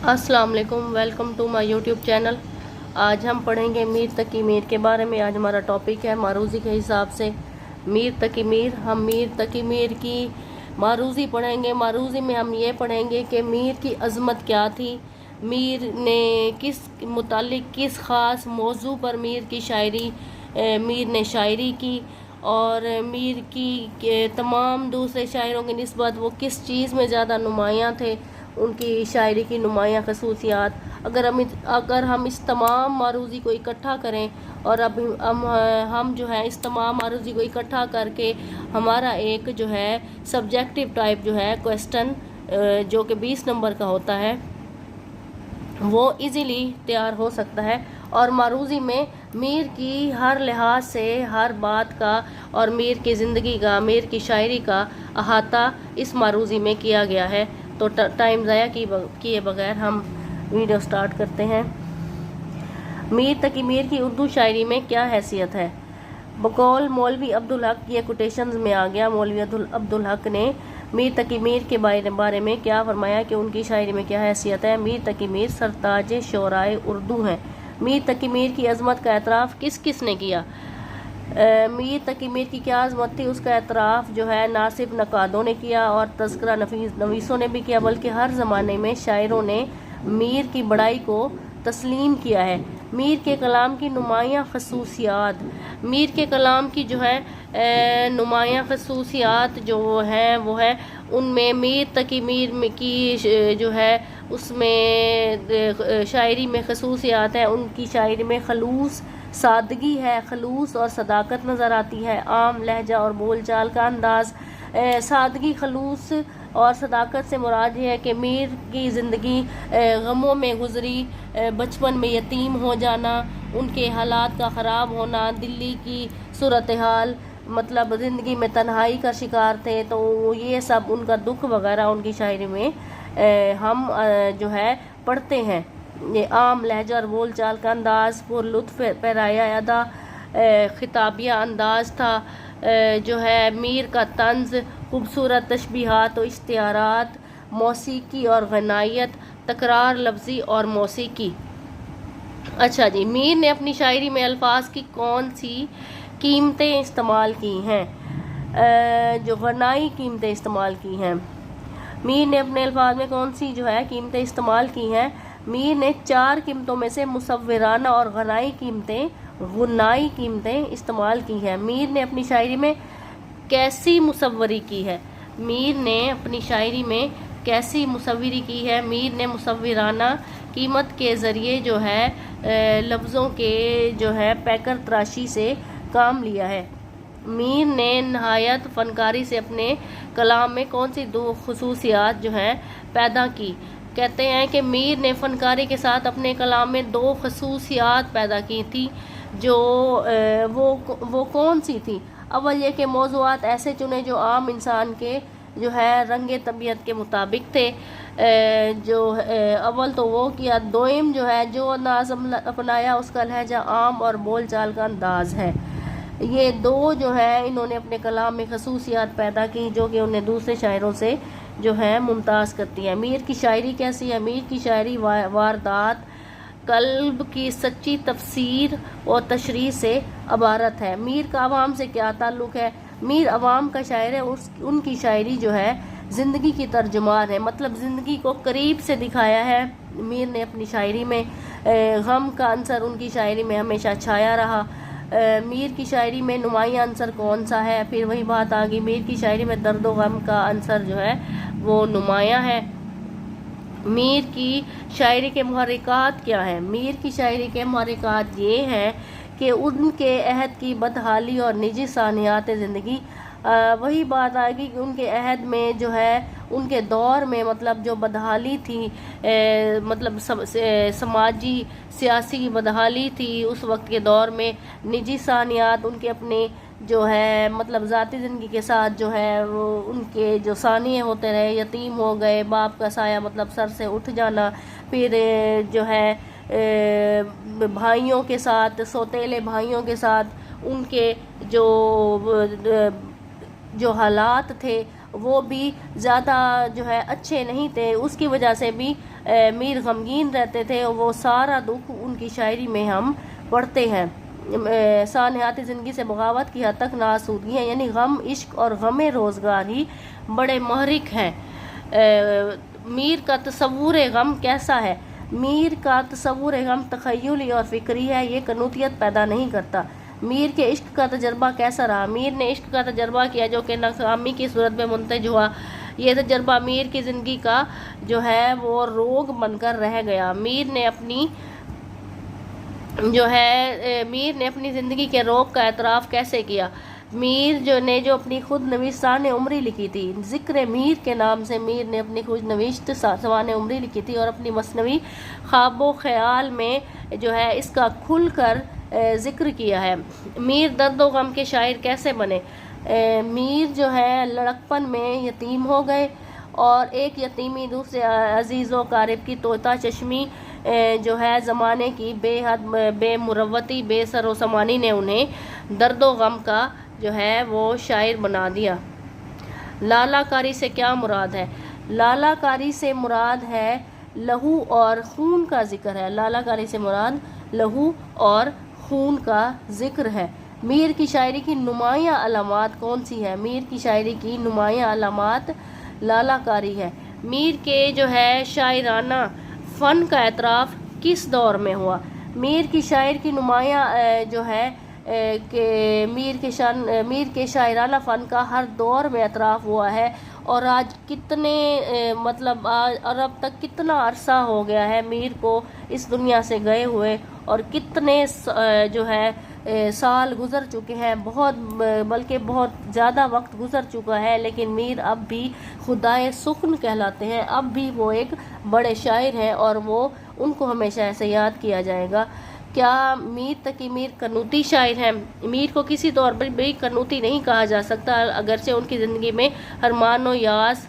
अस्सलाम वालेकुम, welcome to my YouTube channel. आज हम पढ़ेंगे मीर तकी मीर के बारे में। आज हमारा टॉपिक है मारूज़ी के हिसाब से मीर तकी मीर। हम मीर तकी मीर की मारूज़ी पढ़ेंगे। मारूज़ी में हम ये पढ़ेंगे कि मीर की अज़मत क्या थी, मीर ने किस मुतालिक किस ख़ास मौजू पर मीर ने शायरी की, और मीर की तमाम दूसरे शायरों की निस्बत वो किस चीज़ में ज़्यादा नुमायाँ थे, उनकी शायरी की नुमायाँ खसूसियात। अगर हम इस तमाम मारूज़ी को इकट्ठा करें और अब हम जो है इस तमाम मारूज़ी को इकट्ठा करके हमारा एक जो है सब्जेक्टिव टाइप जो है क्वेश्चन जो कि 20 नंबर का होता है वो इजीली तैयार हो सकता है। और मारूज़ी में मीर की हर लिहाज से हर बात का और मीर की ज़िंदगी का, मीर की शायरी का अहाता इस मारूज़ी में किया गया है। तो टाइम ज़ाया किए बगैर हम वीडियो स्टार्ट करते हैं। मीर तकी मीर की उर्दू शायरी में क्या हैसियत है। बकौल मौलवी अब्दुल हक, ये कोटेशंस में आ गया। मौलवी अब्दुल हक ने मीर तकी मीर के बारे में क्या फरमाया कि उनकी शायरी में क्या हैसियत है। मीर तकी मीर सरताज शोराए उर्दू हैं। मीर तकी मीर की अज़मत का एतराफ़ किस किस ने किया। मीर तकी मीर की क्या अज़मत थी, उसका एतराफ़ जो है ना सिर्फ नकादों ने किया और तज़किरा नवीसों ने भी किया, बल्कि हर ज़माने में शायरों ने मीर की बड़ाई को तस्लीम किया है। मीर के कलाम की नुमायाँ खसूसियात। मीर के कलाम की जो है नुमायाँ खसूसियात जो हैं वो है उनमें मीर तकी मीर की जो है उसमें शायरी में खसूसियात है। उनकी शायरी में खलूस सादगी है, खलूस और सदाकत नज़र आती है। आम लहजा और बोल चाल का अंदाज़। सादगी, खलूस और सदाकत से मुराद ये है कि मीर की ज़िंदगी गमों में गुजरी, बचपन में यतीम हो जाना, उनके हालात का ख़राब होना, दिल्ली की सूरत हाल, मतलब ज़िंदगी में तन्हाई का शिकार थे। तो ये सब उनका दुख वगैरह उनकी शायरी में हम जो है पढ़ते हैं। ये आम लहजा और बोल चाल का अंदाज़, पुरलुत्फ़ पैराया अदा, खिताबिया अंदाज़ था। जो है मीर का तंज़, खूबसूरत तशबीहात और इश्तियारात, मौसीकी और गनायत, तकरार लफ्ज़ी और मौसीकी। अच्छा जी, मीर ने अपनी शायरी में अल्फाज की कौन सी कीमतें इस्तेमाल की हैं। जो गनाई कीमतें इस्तेमाल की हैं। मीर ने अपने अल्फाज में कौन सी जो है कीमतें इस्तेमाल की हैं। मीर ने 4 कीमतों में से मुसव्विराना और गुनाई कीमतें इस्तेमाल की हैं। मीर ने अपनी शायरी में कैसी मुसव्वरी की है। मीर ने अपनी शायरी में कैसी मुसव्वरी की है। मीर ने मुसव्विराना कीमत के ज़रिए जो है लफ्ज़ों के जो है पैकर तराशी से काम लिया है। मीर ने नहायत फ़नकारी से अपने कलाम में कौन सी 2 खसूसियात जो हैं पैदा की। कहते हैं कि मीर ने फ़नकारी के साथ अपने कलाम में 2 खसूसियात पैदा की थी। जो वो कौन सी थी। अव्वल ये कि मौज़ूआत ऐसे चुने जो आम इंसान के जो है रंगे तबीयत के मुताबिक थे। अव्वल तो वो किया। दोइम जो है जो अंदाज़ अपनाया उसका लहजा आम और बोल चाल का अंदाज़ है। ये 2 जो है इन्होंने अपने कलाम में खसूसियात पैदा की जो कि उन्हें दूसरे शायरों से जो है मुमताज़ करती है। मीर की शायरी कैसी है। मीर की शायरी वारदात, कल्ब की सच्ची तफसीर और तशरीह से अबारत है। मीर का अवाम से क्या ताल्लुक़ है। मीर अवाम का शायर है। उनकी शायरी जो है ज़िंदगी की तर्जुमान है, मतलब ज़िंदगी को करीब से दिखाया है। मीर ने अपनी शायरी में गम का अंसर उनकी शायरी में हमेशा छाया रहा। मीर की शायरी में नुमायाँ अंसर कौन सा है। फिर वही बात आ गई, मीर की शायरी में दर्द व गम का अंसर जो है वो नुमायाँ है। मीर की शायरी के मुहर्रिकात क्या हैं। मीर की शायरी के मुहर्रिकात ये हैं कि उनके अहद की बदहाली और निजी सानियात ज़िंदगी। वही बात आएगी कि उनके अहद में जो है उनके दौर में मतलब जो बदहाली थी, मतलब समाजी सियासी बदहाली थी उस वक्त के दौर में। निजी सानियात उनके अपने जो है मतलब ज़ाती ज़िंदगी के साथ जो है वो उनके जो सानिए होते रहे, यतीम हो गए, बाप का साया मतलब सर से उठ जाना। फिर जो है भाइयों के साथ, सौतेले भाइयों के साथ उनके जो جو حالات تھے وہ بھی زیادہ جو ہے اچھے نہیں تھے، اس کی وجہ سے بھی میر غمگین رہتے تھے، وہ سارا دکھ ان کی شاعری میں ہم پڑھتے ہیں۔ سانحاتی زندگی سے بغاوت کی حد تک ناسودگی ہیں، یعنی غم، عشق اور غم روزگار ہی بڑے محرک ہیں۔ میر کا تصور غم کیسا ہے؟ میر کا تصور غم تخیلی اور فکری ہے، یہ قنوطیت پیدا نہیں کرتا۔ میر کے عشق کا تجربہ کیسا رہا؟ میر نے عشق کا تجربہ کیا جو کہ ناکامی کی صورت میں منتج ہوا۔ یہ تجربہ میر کی زندگی کا جو ہے وہ روگ بن کر رہ گیا۔ میر نے اپنی زندگی کے روگ کا اعتراف کیسے کیا؟ میر جو اپنی خود نوشت سوانح عمری لکھی تھی، ذکر میر کے نام سے میر نے اپنی خود نوشت سوانح عمری لکھی تھی اور اپنی مثنوی خواب و خیال میں جو ہے اس کا کھل کر ذکر کیا ہے۔ میر درد و غم کے شاعر کیسے بنے؟ میر جو ہے لڑکپن میں یتیم ہو گئے اور ایک یتیمی دوسرے عزیز و قارب کی طوطا چشمی جو ہے زمانے کی بے حد بے مروتی بے سر و سامانی نے انہیں درد و غم کا جو ہے وہ شاعر بنا دیا۔ لالا کاری سے کیا مراد ہے؟ لالا کاری سے مراد ہے لہو اور خون کا ذکر ہے۔ لالا کاری سے مراد لہو اور خون کا ذکر ہے۔ میر کی شاعری کی نمایاں علامات کون سی ہے؟ میر کی شاعری کی نمایاں علامات لالا کاری ہے۔ میر کے جو ہے شاعرانہ فن کا اعتراف کس دور میں ہوا؟ میر کی شاعر کی نمایاں جو ہے کہ میر کے شاعرانہ فن کا ہر دور میں اعتراف ہوا ہے، اور آج اور اب تک کتنا عرصہ ہو گیا ہے میر کو اس دنیا سے گئے ہوئے، اور کتنے جو ہے سال گزر چکے ہیں، بلکہ بہت زیادہ وقت گزر چکا ہے، لیکن میر اب بھی خدائے سخن کہلاتے ہیں، اب بھی وہ ایک بڑے شاعر ہیں اور ان کو ہمیشہ ایسے یاد کیا جائے گا۔ کیا میر تقی میر قنوطی شاعر ہیں؟ میر کو کسی طور پر بھی قنوطی نہیں کہا جا سکتا، اگرچہ ان کی زندگی میں حرمان و یاس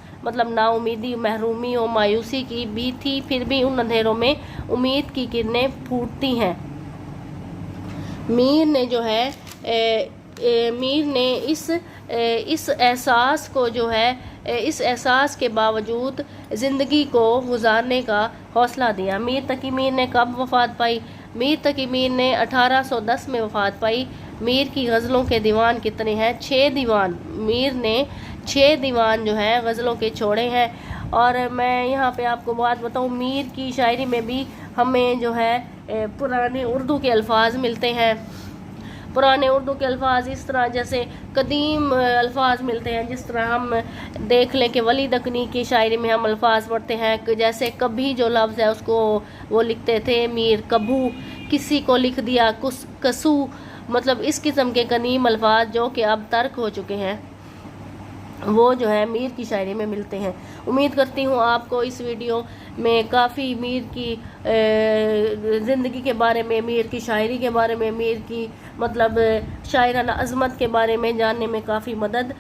نا امیدی، محرومی و مایوسی کی بھی تھی، پھر بھی ان اندھیروں میں امید کی کرنیں پھوٹتی ہیں۔ میر نے جو ہے اس احساس کو جو ہے اس احساس کے باوجود زندگی کو گزارنے کا حوصلہ دیا۔ میر تقی میر نے کب وفات پائی؟ میر تقی میر نے 1810 میں وفات پائی۔ میر کی غزلوں کے دیوان کتنے ہیں؟ 6 دیوان۔ میر نے 6 دیوان جو ہیں غزلوں کے چھوڑے ہیں۔ اور میں یہاں پہ آپ کو بات بتاؤں، میر کی شاعری میں بھی ہمیں جو ہے پرانے اردو کے الفاظ ملتے ہیں۔ پرانے اردو کے الفاظ اس طرح جیسے قدیم الفاظ ملتے ہیں، جس طرح ہم دیکھ لیں کہ ولی دکنی کی شاعری میں ہم الفاظ پڑھتے ہیں، جیسے کبھی جو لفظ ہے اس کو وہ لکھتے تھے میر کبھو، کسی کو لکھ دیا کسو، مطلب اس قسم کے قدیم الفاظ جو کہ اب ترک ہو چکے ہیں، وہ جو ہے میر کی شاعری میں ملتے ہیں۔ امید کرتی ہوں آپ کو اس ویڈیو میں کافی میر کی زندگی کے بارے میں، میر کی شاعری کے بارے میں، میر کی شاعرانہ عظمت کے بارے میں جاننے میں کافی مدد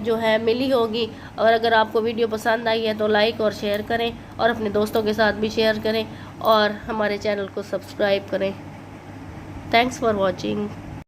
جو ہے ملی ہوگی۔ اور اگر آپ کو ویڈیو پسند آئی ہے تو لائک اور شیئر کریں، اور اپنے دوستوں کے ساتھ بھی شیئر کریں، اور ہمارے چینل کو سبسکرائب کریں۔ Thanks for watching.